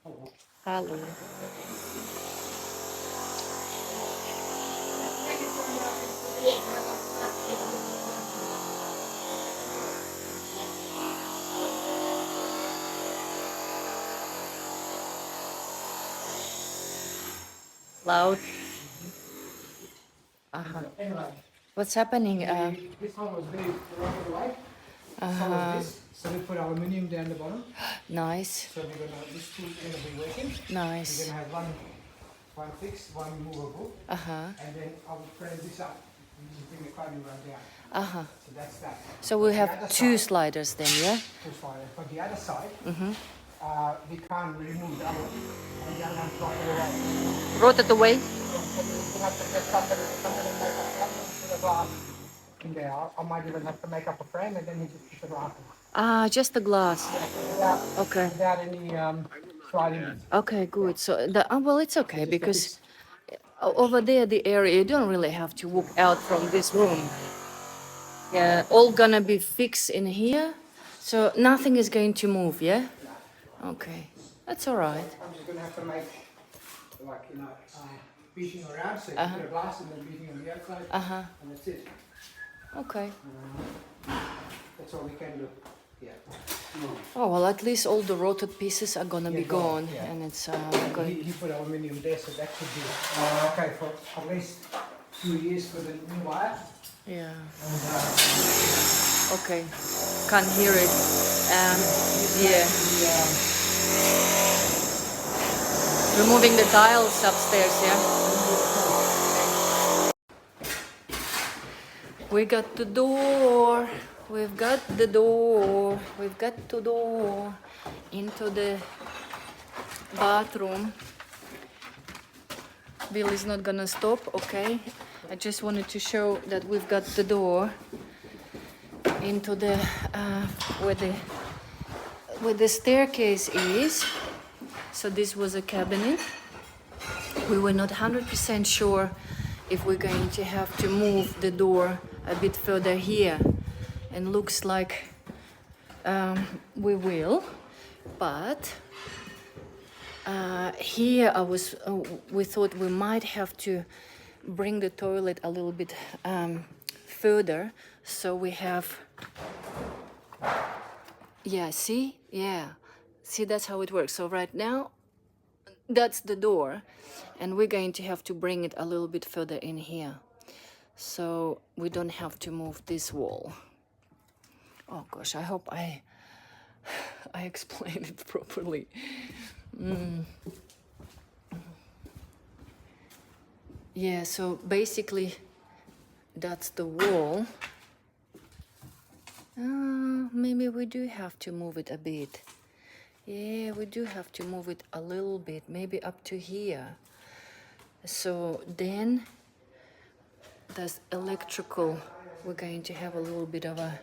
Hallo. Loud. Anyway, What's happening? this one was very right away. So was this. So we put aluminium down the bottom. Nice. So we're gonna this two gonna be working. Nice. We're gonna have one fixed, one movable, and then I will frame this up and just bring the clothing run down. So that's that. So we The have other two side- sliders then, yeah? Two sliders. But the other side, we can't remove the other, and the other one's not away. Rotate away. So we have to get somebody to come in and make a frame and put a glass in there. I might even have to make up a frame and then you just put the glass in. Just the glass. Okay. Without any sliding. Okay, good. So, well, it's okay because over there, the area, you don't really have to walk out from this room. Yeah, all gonna be fixed in here. So nothing is going to move, yeah? Okay, that's all right. I'm just going to have to make, like, beating around, so you put a glass and then beating on the outside, and that's it. Okay. That's all we can do. Yeah. Oh, well, at least all the roted pieces are gonna be gone. yeah. And it's He put aluminium there, so that should be okay for at least 2 years for the new wire. yeah. And, Okay, can't hear it. Yeah. Removing the tiles upstairs, yeah? We got the door. We've got the door. We've got the door into the bathroom. Bill is not gonna stop, okay? I just wanted to show that we've got the door into the where the staircase is. So this was a cabinet. We were not 100% sure if we're going to have to move the door a bit further here, and looks like we will. But here we thought we might have to bring the toilet a little bit further, so we have, see, that's how it works. So right now that's the door, and we're going to have to bring it a little bit further in here, so we don't have to move this wall. Oh gosh, I hope I explained it properly. Yeah, so basically that's the wall. Maybe we do have to move it a bit. Yeah, we do have to move it a little bit, maybe up to here. So then there's electrical. We're going to have a little bit of a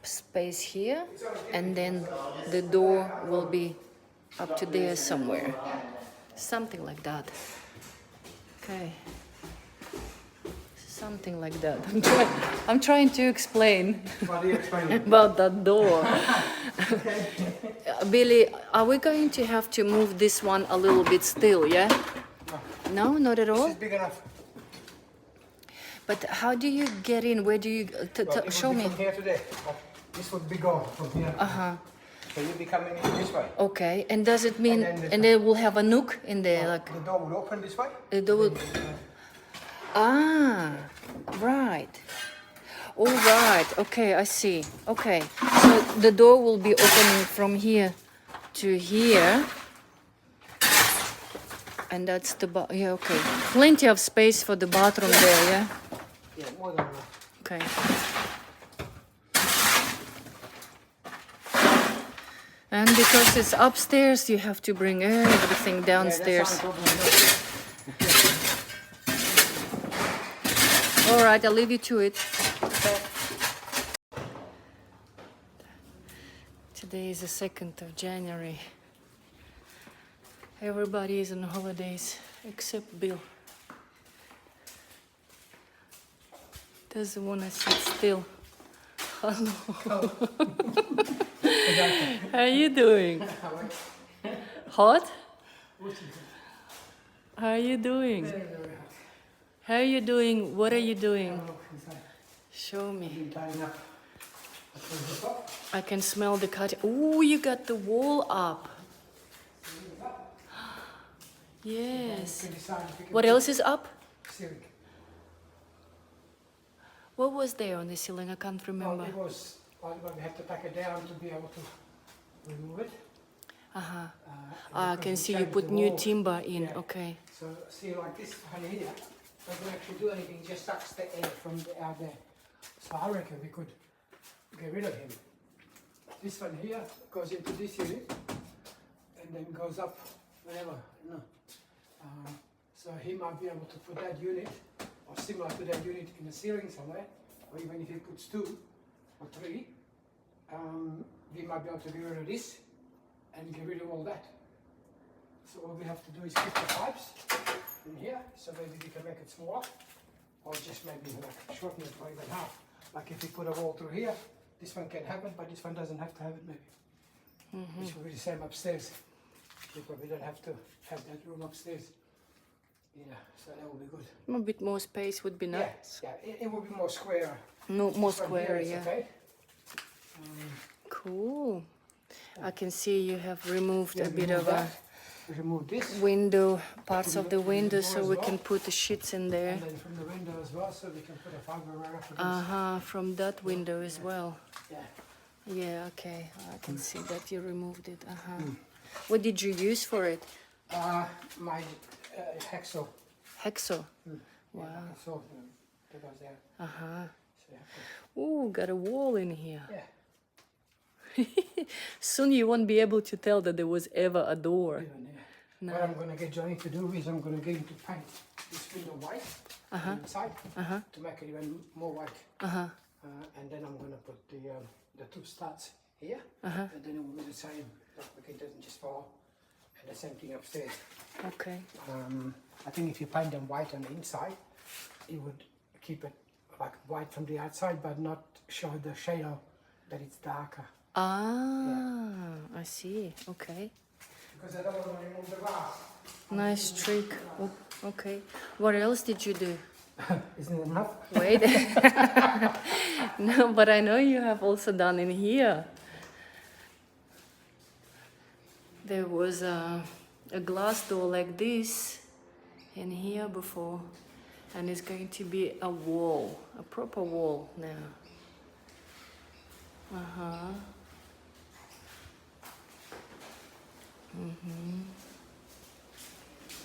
space here, and then the door will be up to there somewhere. Something like that. Okay. Something like that. I'm trying to explain what are you explaining? about that door. Billy, are we going to have to move this one a little bit still, yeah? No, not at all? This is big enough. But how do you get in? Where do you... show me. From here to there. This would be gone from here. So you'll be coming in this way. Okay, and does it mean... And then we'll have a nook in there, like... The door would open this way. The door would... Ah, right. All right, okay, I see. Okay, so the door will be opening from here to here. And that's the... yeah, okay. Plenty of space for the bathroom there, yeah? Yeah, more than enough. Okay. And because it's upstairs, you have to bring everything downstairs. All right, I'll leave you to it. Today is the 2nd of January. Everybody is on holidays except Bill. Doesn't want to sit still. Hello. How are you doing? Hot? How are you doing? Very, very hot. How are you doing? What are you doing? Look inside. Show I've me. been tying up. The top. I can smell the cut. Oh, you got the wall up. Yes. You can decide if you can What else is up? ceiling. What was there on the ceiling? I can't remember. Well, it was, well, we had to take it down to be able to remove it. Uh-huh. And I because can we see you changed put the new walls. timber in. Yeah. Okay. So see, like this one here doesn't actually do anything, just sucks the air from out there. So I reckon we could get rid of him. This one here goes into this unit and then goes up whenever, you know. So he might be able to put that unit or similar to that unit in the ceiling somewhere, or even if he puts 2 or 3, we might be able to get rid of this and get rid of all that. So all we have to do is keep the pipes in here, so maybe we can make it smaller, or just maybe like shorten it or even half. Like if we put a wall through here, this one can have it, but this one doesn't have to have it maybe. Which will be the same upstairs, because we don't have to have that room upstairs. Yeah, so that will be good. A bit more space would be nice. Yeah, it will be more square. No, more From square, here it's yeah. okay. Cool. I can see you have removed Yeah, a bit remove of a that. Remove this, window, parts of the Remove the window, door so as we well. can put the sheets in there. and then from the window as well, so we can put a fiber right up against. Uh-huh, from that window as well. Yeah. Yeah, okay. I can see that you removed it. Uh-huh. What did you use for it? My hacksaw. Hacksaw. Wow. Yeah, so that was there. Uh-huh. So you have to, Ooh, got a wall in here. yeah. Soon you won't be able to tell that there was ever a door. Even there. What I'm gonna get Johnny to do is I'm gonna get him to paint this window white on the inside to make it even more white. Uh-huh. And then I'm gonna put the 2 studs here, and then it will be the same. Like it doesn't just fall. And the same thing upstairs. Okay. I think if you paint them white on the inside, it would keep it like white from the outside, but not show the shadow that it's darker. Ah, I see. Okay. Because I don't want to remove the glass. Nice trick. Oh, okay. What else did you do? Isn't it enough? Wait. No, but I know you have also done in here. There was a glass door like this in here before, and it's going to be a wall, a proper wall now. Uh-huh.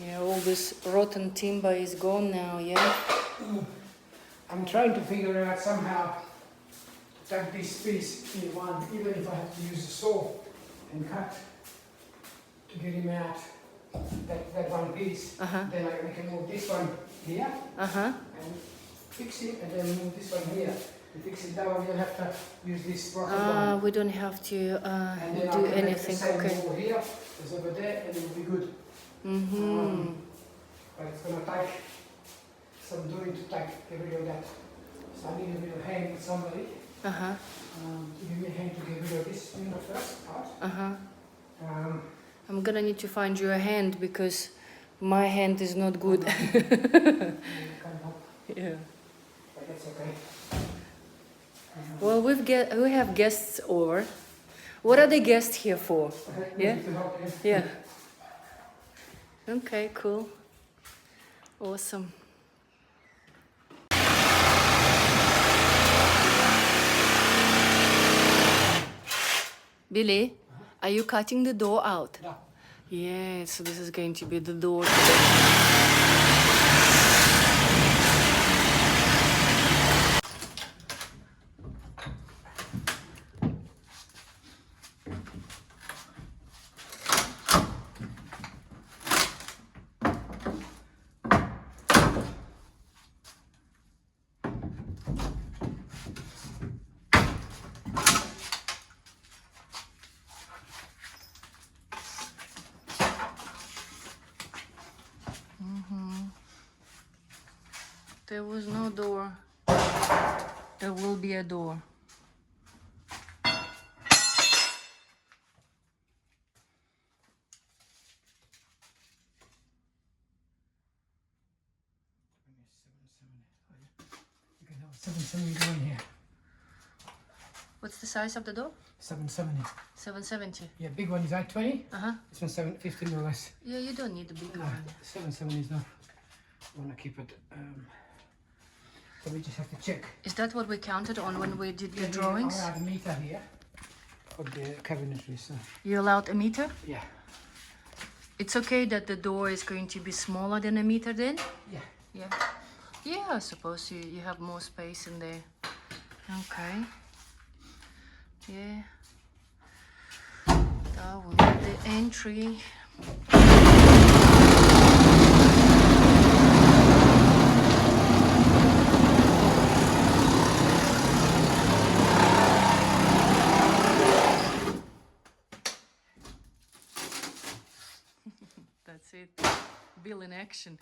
Yeah, all this rotten timber is gone now, yeah? I'm trying to figure out somehow to tuck this piece in one, even if I have to use a saw and cut to get him out that one piece. Then we can move this one here and fix it, and then move this one here. To fix it that way, we don't have to use this broken one. We don't have to And then I do can make the anything. same Okay. over here as over there, and it will be good. But it's gonna take some doing to get rid of that. So I need a bit of hand with somebody to give me a hand to get rid of this first part. I'm gonna need to find you a hand because my hand is not good. You can help, Yeah. but that's okay. Well, we have guests over. What are the guests here for? Yeah? To help you. Yeah. Okay, cool. Awesome. Billy, are you cutting the door out? Yeah. Yeah, so this is going to be the door. There was no door. There will be a door. 770 going here. What's the size of the door? 770. 770. Yeah, big one is 820. Uh-huh. This one's 750 or less. Yeah, you don't need the big No, one. 770 is not. I want to keep it. So we just have to check. Is that what we counted on when we did the Yeah, drawings? I had a meter here for the cabinetry, so You allowed a meter? yeah. It's okay that the door is going to be smaller than a meter then? Yeah. Yeah. Yeah, I suppose you have more space in there. Okay. Yeah. That will be the entry. That's it. Bill in action.